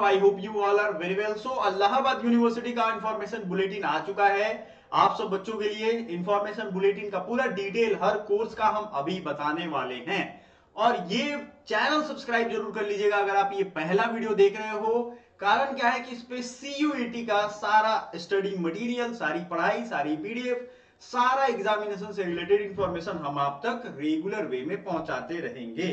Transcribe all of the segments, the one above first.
I hope you all are very well. So Allahabad university का information bulletin आ चुका है आप सब बच्चों के लिए। इंफॉर्मेशन बुलेटिन का पूरा डिटेल हर कोर्स का हम अभी बताने वाले हैं और ये चैनल सब्सक्राइब जरूर कर लीजिएगा अगर आप ये पहला वीडियो देख रहे हो। कारण क्या है कि इस पे सीयूईटी का सारा स्टडी मटेरियल, सारी पढ़ाई, सारी पीडीएफ, सारा एग्जामिनेशन से रिलेटेड इंफॉर्मेशन हम आप तक रेगुलर वे में पहुंचाते रहेंगे।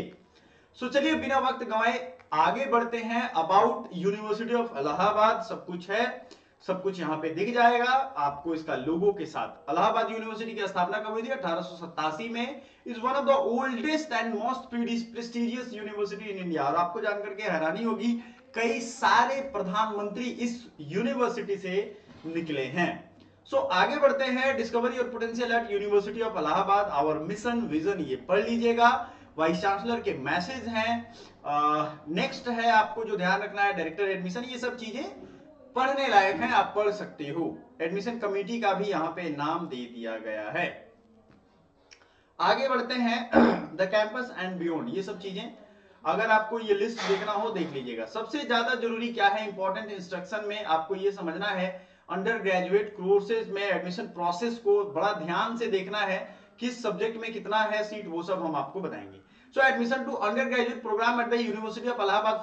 सो चलिए बिना वक्त गंवाए आगे बढ़ते हैं। अबाउट यूनिवर्सिटी ऑफ इलाहाबाद सब कुछ है, सब कुछ यहां पे दिख जाएगा आपको इसका लोगो के साथ। इलाहाबाद यूनिवर्सिटी की स्थापना कब हुई थी? 1887 में। Is one of the oldest and most prestigious university in India. और आपको जानकर के हैरानी होगी कई सारे प्रधानमंत्री इस यूनिवर्सिटी से निकले हैं। सो आगे बढ़ते हैं। डिस्कवरी और potential at university of Allahabad, our mission vision, ये पढ़ लीजिएगा। वाइस चांसलर के मैसेज हैं। नेक्स्ट है आपको जो ध्यान रखना है डायरेक्टर एडमिशन, ये सब चीजें पढ़ने लायक हैं, आप पढ़ सकते हो। एडमिशन कमेटी का भी यहां पे नाम दे दिया गया है। आगे बढ़ते हैं। द कैंपस एंड बियॉन्ड, ये सब चीजें अगर आपको ये लिस्ट देखना हो देख लीजिएगा। सबसे ज्यादा जरूरी क्या है इंपॉर्टेंट इंस्ट्रक्शन में आपको ये समझना है, अंडर ग्रेजुएट कोर्सेज में एडमिशन प्रोसेस को बड़ा ध्यान से देखना है, किस सब्जेक्ट में कितना है सीट, वो सब हम आपको बताएंगे। So admission to undergraduate program at the University of Allahabad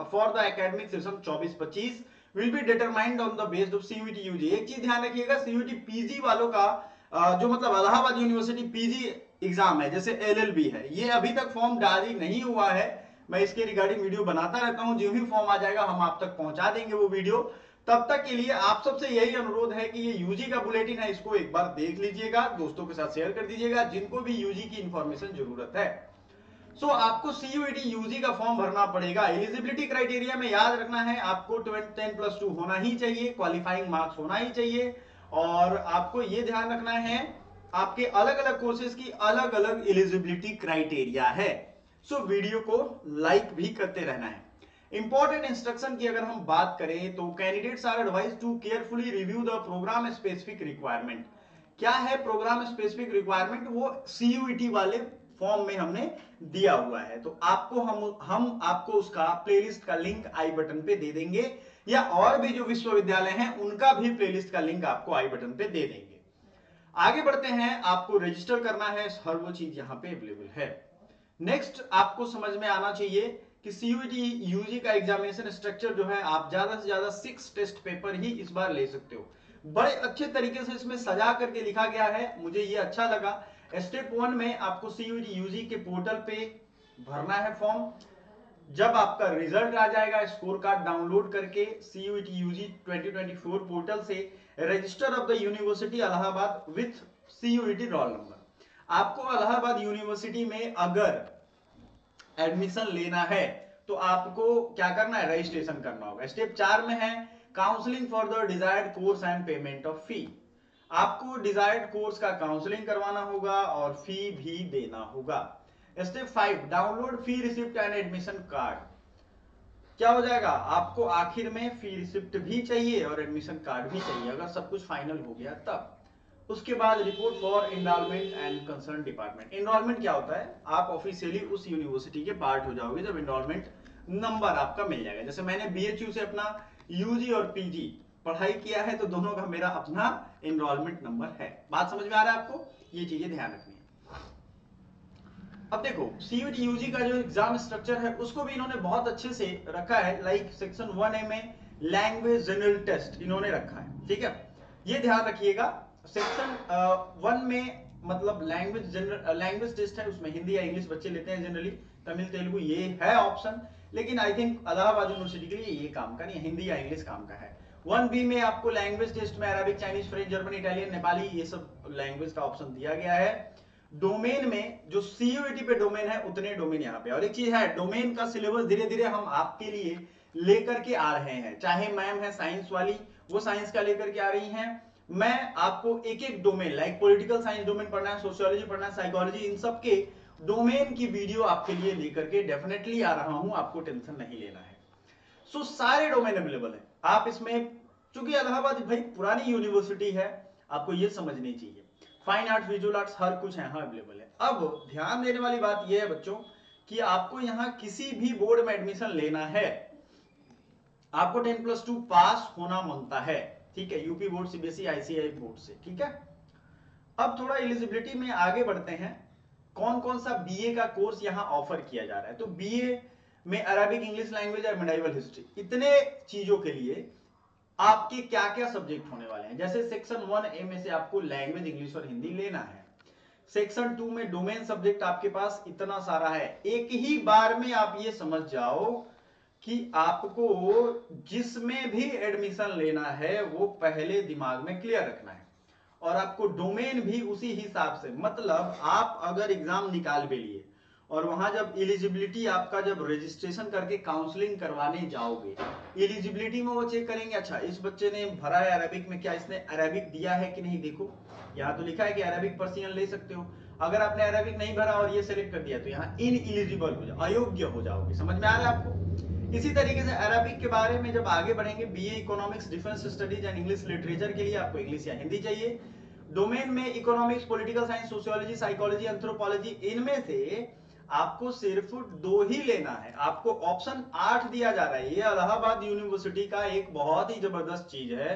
for the academic session 24-25 will be determined on the basis of CUET UG। एक चीज ध्यान रखिएगा, CUET PG वालों का जो मतलब इलाहाबाद यूनिवर्सिटी PG एग्जाम है जैसे LLB है, ये अभी तक फॉर्म जारी नहीं हुआ है। मैं इसके रिगार्डिंग वीडियो बनाता रहता हूं, जो भी फॉर्म आ जाएगा हम आप तक पहुंचा देंगे वो वीडियो। तब तक के लिए आप सबसे यही अनुरोध है कि ये यूजी का बुलेटिन है, इसको एक बार देख लीजिएगा, दोस्तों के साथ शेयर कर दीजिएगा जिनको भी यूजी की इंफॉर्मेशन जरूरत है। आपको सीयूईटी यूजी का फॉर्म भरना पड़ेगा। एलिजिबिलिटी क्राइटेरिया में याद रखना है आपको 10+2 होना ही चाहिए, क्वालिफाइंग मार्क्स होना ही चाहिए। और आपको यह ध्यान रखना है आपके अलग अलग कोर्सेज की अलग अलग एलिजिबिलिटी क्राइटेरिया है। वीडियो को लाइक भी करते रहना है। इंपॉर्टेंट इंस्ट्रक्शन की अगर हम बात करें तो candidates are advise to carefully review the programme specific requirement. क्या है प्रोग्राम स्पेसिफिक रिक्वायरमेंट? वो सीयूईटी वाले फॉर्म में हमने दिया हुआ है, तो आपको हम आपको उसका प्लेलिस्ट का लिंक आई बटन पे दे देंगे, या और भी जो विश्वविद्यालय हैं उनका भी प्लेलिस्ट का लिंक आपको आई बटन पे दे देंगे। आगे बढ़ते हैं। आपको रजिस्टर करना है, हर वो चीज यहां पे अवेलेबल है। नेक्स्ट आपको समझ में आना चाहिए कि सीयूईटी यूजी का एग्जामिनेशन स्ट्रक्चर जो है, आप ज्यादा से ज्यादा 6 टेस्ट पेपर ही इस बार ले सकते हो। बड़े अच्छे तरीके से इसमें सजा करके लिखा गया है, मुझे ये अच्छा लगा। स्टेप 1 में आपको सीयूईटी यूजी के पोर्टल पे भरना है फॉर्म। जब आपका रिजल्ट आ जाएगा, स्कोर कार्ड डाउनलोड करके सीयूईटी यूजी 2024 पोर्टल से register of the university Allahabad with CUET roll number. आपको इलाहाबाद यूनिवर्सिटी में अगर एडमिशन लेना है तो आपको क्या करना है? रजिस्ट्रेशन करना होगा। स्टेप 4 में है counselling for the desired course and payment of fee. आपको डिजायर्ड कोर्स का काउंसलिंग करवाना होगा और फी भी देना होगा। Step 5 download fee receipt and admission card. क्या हो जाएगा? आपको आखिर में फी रिसिप्ट भी चाहिए और एडमिशन कार्ड भी चाहिए, अगर सब कुछ फाइनल हो गया तब। उसके बाद report for enrolment and concern department. Enrolment क्या होता है? आप ऑफिशियली उस यूनिवर्सिटी के पार्ट हो जाओगे जब एनरोलमेंट नंबर आपका मिल जाएगा। जैसे मैंने बीएचयू से अपना यूजी और पीजी पढ़ाई किया है, तो दोनों का मेरा अपना एनरोलमेंट नंबर है। बात समझ में आ रहा है आपको? ये चीजें ध्यान रखनी है। अब देखो सीयूईटी यूजी का जो एग्जाम स्ट्रक्चर है उसको भी इन्होंने बहुत अच्छे से रखा है। लाइक सेक्शन 1A में लैंग्वेज जनरल टेस्ट इन्होंने रखा है, ठीक है, ये ध्यान रखिएगा। सेक्शन 1 में मतलब लैंग्वेज टेस्ट है, उसमें हिंदी या इंग्लिश बच्चे लेते हैं जनरली, तमिल तेलुगु ये है ऑप्शन, लेकिन आई थिंक इलाहाबाद यूनिवर्सिटी के लिए ये काम का नहीं, हिंदी या इंग्लिश काम का है। 1B में आपको लैंग्वेज टेस्ट में Arabic, Chinese, French, German, Italian, Nepali ये सब लैंग्वेज का ऑप्शन दिया गया है। डोमेन में जो सीयूईटी पे डोमेन है उतने डोमेन यहाँ पे। और एक चीज है, डोमेन का सिलेबस धीरे धीरे हम आपके लिए लेकर के आ रहे हैं। चाहे मैम है साइंस वाली, वो साइंस का लेकर के आ रही हैं, मैं आपको एक एक domain like political science domain पढ़ना है, सोशियोलॉजी पढ़ना है, साइकोलॉजी, इन सब के डोमेन की वीडियो आपके लिए लेकर के डेफिनेटली आ रहा हूं, आपको टेंशन नहीं लेना है। सारे डोमेन अवेलेबल है। आप इसमें, चूंकि इलाहाबाद भाई पुरानी यूनिवर्सिटी है, आपको ये समझनी चाहिए, फाइन आर्ट्स, विजुअल आर्ट्स हर कुछ यहाँ अवेलेबल है। अब ध्यान देने वाली बात यह है बच्चों कि आपको यहाँ किसी भी बोर्ड में एडमिशन लेना है आपको 10+2 पास होना मांगता है, ठीक है, UP board, CBSE, ICI board से, ठीक है। अब थोड़ा एलिजिबिलिटी में आगे बढ़ते हैं, कौन कौन सा बीए का कोर्स यहां ऑफर किया जा रहा है। तो बीए में अरबिक, इंग्लिश लैंग्वेज और मेडाइवल हिस्ट्री, इतने चीजों के लिए आपके क्या क्या सब्जेक्ट होने वाले हैं। जैसे सेक्शन 1A में से आपको लैंग्वेज, इंग्लिश और हिंदी लेना है। सेक्शन 2 में डोमेन सब्जेक्ट आपके पास इतना सारा है। एक ही बार में आप ये समझ जाओ कि आपको जिसमें भी एडमिशन लेना है वो पहले दिमाग में क्लियर रखना है, और आपको डोमेन भी उसी हिसाब से, मतलब आप अगर एग्जाम निकाल भी लिए और वहां जब एलिजिबिलिटी आपका जब रजिस्ट्रेशन करके काउंसलिंग करवाने जाओगे, एलिजिबिलिटी में वो चेक करेंगे, अच्छा इस बच्चे ने भरा है अरेबिक में, क्या इसने अरेबिक दिया है कि नहीं। देखो यहाँ तो लिखा है कि अरेबिक पर्सियन ले सकते हो, अगर आपने अरेबिक नहीं भरा और ये सेलेक्ट कर दिया तो यहाँ इन एलिजिबल हो जाओ, अयोग्य हो जाओगे। समझ में आ रहा है आपको। इसी तरीके से अरबिक के बारे में जब आगे बढ़ेंगे, BA economics, defence studies and English literature के लिए आपको इंग्लिश या हिंदी चाहिए। डोमेन में economics, political science, sociology, psychology, anthropology, इनमें से आपको सिर्फ 2 ही लेना है। आपको ऑप्शन 8 दिया जा रहा है। ये इलाहाबाद यूनिवर्सिटी का एक बहुत ही जबरदस्त चीज है,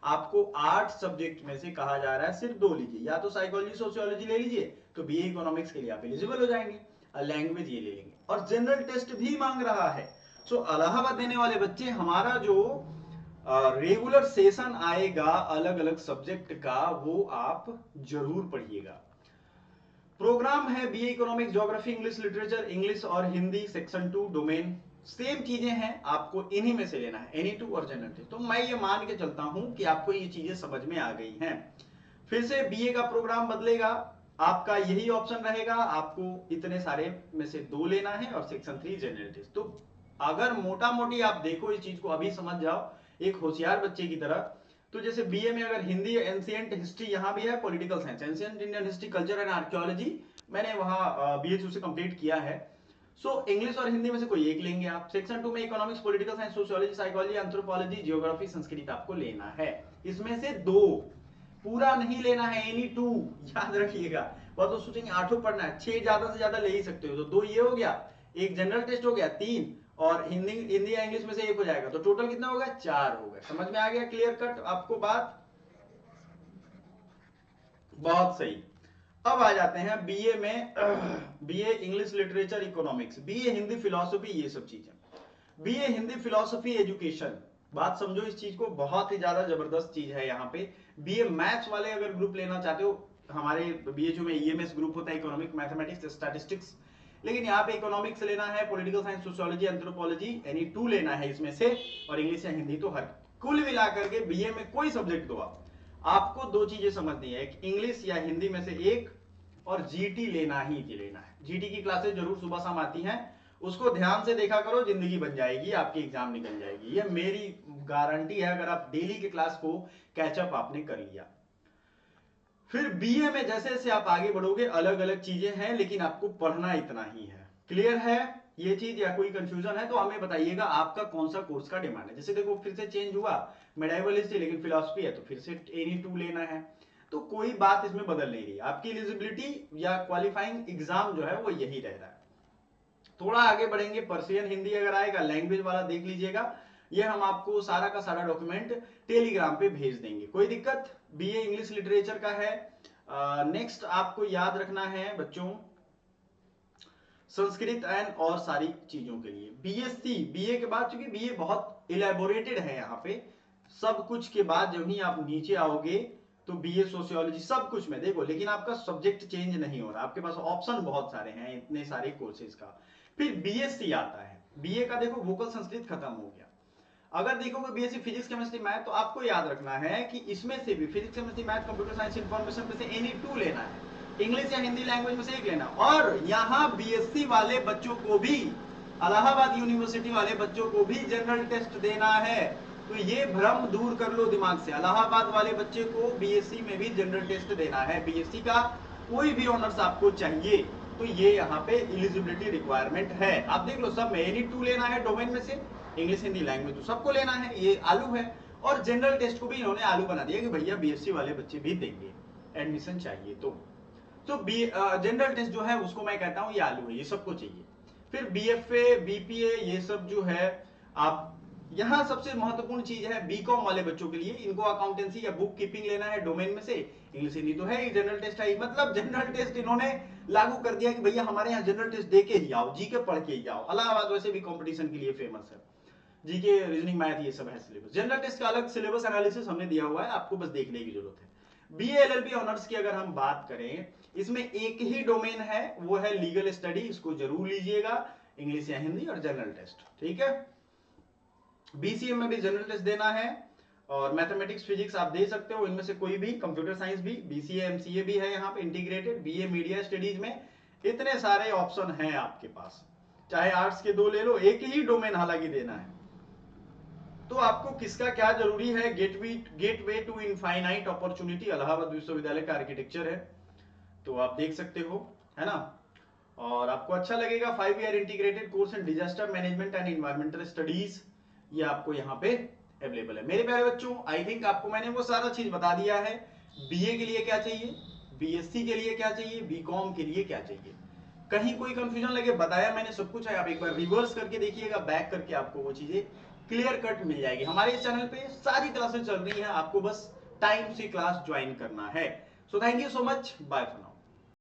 आपको 8 सब्जेक्ट में से कहा जा रहा है सिर्फ 2 लीजिए, या तो साइकोलॉजी, सोशियोलॉजी ले लीजिए, तो बीए इकोनॉमिक्स के लिए आप एलिजिबल हो जाएंगे, लैंग्वेज ये ले लेंगे, और जनरल टेस्ट भी मांग रहा है। सो इलाहाबाद देने वाले बच्चे, हमारा जो रेगुलर सेशन आएगा अलग अलग सब्जेक्ट का, वो आप जरूर पढ़िएगा। प्रोग्राम है BA economics, geography, English literature, English और हिंदी, सेक्शन 2 डोमेन, सेम चीजें हैं, आपको इन्हीं में से लेना है, एनी 2 और जनरल टेस्ट। तो मैं ये मान के चलता हूं कि आपको ये चीजें समझ में आ गई हैं। फिर से बीए का प्रोग्राम बदलेगा, आपका यही ऑप्शन रहेगा, आपको इतने सारे में से 2 लेना है, और सेक्शन 3 जनरल टेस्ट। तो अगर मोटा मोटी आप देखो इस चीज को, अभी समझ जाओ एक होशियार बच्चे की तरह। तो जैसे बीए में अगर हिंदी, एंशिएंट हिस्ट्री यहां भी है, political science, ancient Indian history, culture and archaeology मैंने वहां बीएचयू से कंप्लीट किया है। सो इंग्लिश और हिंदी में से कोई एक लेंगे आप। सेक्शन 2 में economics, political science, sociology, psychology, anthropology, geography, Sanskrit आपको लेना है। इसमें से 2 पूरा नहीं लेना है, एनी 2, याद रखिएगा। बहुत तो सोचेंगे 8 पढ़ना है, 6 ज्यादा से ज्यादा ले ही सकते हो। तो 2 ये हो गया, एक जनरल टेस्ट हो गया 3, और हिंदी या इंग्लिश में से एक हो जाएगा, तो टोटल कितना होगा 4 हो गए। समझ में आ गया, क्लियर कट आपको बात। बहुत सही। अब आ जाते हैं बीए में, BA English literature, economics, BA Hindi philosophy, ये सब चीजें। बीए हिंदी फिलॉसफी एजुकेशन, बात समझो इस चीज को, बहुत ही ज्यादा जबरदस्त चीज है यहाँ पे। बीए मैथ्स वाले अगर ग्रुप लेना चाहते हो, हमारे बीएचयू में ईएमएस ग्रुप होता है, इकोनॉमिक, मैथमेटिक्स, स्टैटिस्टिक्स, लेकिन यहाँ पे इकोनॉमिक्स लेना है, political science, sociology, anthropology, any 2 लेना है इसमें से, और इंग्लिश या हिंदी तो हर। कुल मिलाकर के बीए में कोई सब्जेक्ट दो आपको 2 चीजें समझनी है, एक इंग्लिश या हिंदी में से एक, और जीटी लेना ही लेना है। जीटी की क्लासेस जरूर सुबह शाम आती हैं, उसको ध्यान से देखा करो, जिंदगी बन जाएगी आपकी, एग्जाम निकल जाएगी, ये मेरी गारंटी है, अगर आप डेली के क्लास को कैचअप आपने कर लिया। फिर बीए में जैसे जैसे आप आगे बढ़ोगे अलग अलग चीजें हैं, लेकिन आपको पढ़ना इतना ही है। क्लियर है ये चीज, या कोई कंफ्यूजन है तो हमें बताइएगा, आपका कौन सा कोर्स का डिमांड है। जैसे देखो फिर से चेंज हुआ, मेडाइवल हिस्ट्री लेकिन फिलॉसफी है, तो फिर से एनी 2 लेना है, तो कोई बात इसमें बदल नहीं रही। आपकी एलिजिबिलिटी या क्वालिफाइंग एग्जाम जो है वो यही रह रहा है। थोड़ा आगे बढ़ेंगे, पर्शियन हिंदी अगर आएगा, लैंग्वेज वाला देख लीजिएगा, ये हम आपको सारा का सारा डॉक्यूमेंट टेलीग्राम पे भेज देंगे, कोई दिक्कत। बीए इंग्लिश लिटरेचर का है। नेक्स्ट आपको याद रखना है बच्चों, संस्कृत एंड और सारी चीजों के लिए बीएससी, बीए के बाद, चूंकि बीए बहुत इलेबोरेटेड है यहाँ पे, सब कुछ के बाद जब ही आप नीचे आओगे तो बीए सोशियोलॉजी सब कुछ में देखो, लेकिन आपका सब्जेक्ट चेंज नहीं हो रहा, आपके पास ऑप्शन बहुत सारे हैं इतने सारे कोर्सेज का। फिर बीएससी आता है, बीए का देखो वोकल संस्कृत खत्म हो गया। अगर देखोगे बीएससी फिजिक्स, केमिस्ट्री, मैथ, तो आपको याद रखना है कि इसमें से भी physics, chemistry, math, computer science, information में से एनी 2 लेना है, इंग्लिश या हिंदी लैंग्वेज में से एक लेना। और यहाँ बीएससी वाले बच्चों को भी, इलाहाबाद यूनिवर्सिटी वाले बच्चों को भी जनरल टेस्ट देना है, तो ये भ्रम दूर कर लो दिमाग से, इलाहाबाद वाले बच्चे को बीएससी में भी जनरल टेस्ट देना है। बीएससी का कोई भी ऑनर्स आपको चाहिए तो ये यहाँ पे एलिजिबिलिटी रिक्वायरमेंट है, आप देख लो सब में एनी 2 लेना है, डोमेन में से इंग्लिश, हिंदी, लैंग्वेज तो सबको लेना है, ये आलू है। और जनरल टेस्ट को भी इन्होंने आलू बना दिया कि भैया बीएससी वाले बच्चे भी देंगे एडमिशन चाहिए तो जनरल टेस्ट जो है उसको मैं कहता हूं ये आलू है, ये सबको चाहिए। फिर बीएफए, बीपीए, ये सब जो है आप यहाँ सबसे महत्वपूर्ण चीज है बीकॉम वाले बच्चों के लिए, इनको अकाउंटेंसी या बुक कीपिंग लेना है डोमेन में से, इंग्लिश हिंदी तो है ही, जनरल टेस्ट है, मतलब जनरल टेस्ट इन्होंने लागू कर दिया कि भैया हमारे यहाँ जनरल टेस्ट दे के ही आओ, जीके पढ़ के ही आओ। इलाहाबाद वैसे भी कंपटीशन के लिए फेमस है, जीके रीजनिंग मैथ ये सब है सिलेबस। जनरल टेस्ट का अलग सिलेबस एनालिसिस हमने दिया हुआ है, आपको बस देखने की जरूरत है। बीए एलएलबी ऑनर्स की अगर हम बात करें, इसमें एक ही डोमेन है, वो है लीगल स्टडी, इसको जरूर लीजिएगा, इंग्लिश या हिंदी और जनरल टेस्ट, ठीक है। बीसीए में भी जनरल टेस्ट देना है, और मैथमेटिक्स फिजिक्स आप दे सकते हो, इनमें से कोई भी, कंप्यूटर साइंस भी, बीसीए एमसीए भी है यहाँ पे इंटीग्रेटेड, बीए मीडिया स्टडीज में, इतने सारे ऑप्शन हैं आपके पास, चाहे आर्ट्स के 2 ले लो, एक ही डोमेन हालांकि देना है। तो आपको किसका क्या जरूरी है, gateway to infinite opportunity, Allahabad विश्वविद्यालय का आर्किटेक्चर है, तो आप देख सकते हो, है ना। और आपको अच्छा लगेगा, 5 year integrated course in disaster management and environmental studies, ये आपको यहाँ पे अवेलेबल है। मेरे प्यारे बच्चों, आई थिंक आपको मैंने वो सारा चीज बता दिया है, बीए के लिए क्या चाहिए, बीएससी के लिए क्या चाहिए, बीकॉम के लिए क्या चाहिए, कहीं कोई कंफ्यूजन लगे बताया मैंने सब कुछ है, आप एक बार रिवर्स करके देखिएगा, बैक करके आपको वो चीजें क्लियर कट मिल जाएगी। हमारे इस चैनल पे सारी क्लासेस चल रही हैं, आपको बस टाइम से क्लास ज्वाइन करना है। So thank you so much, bye for now.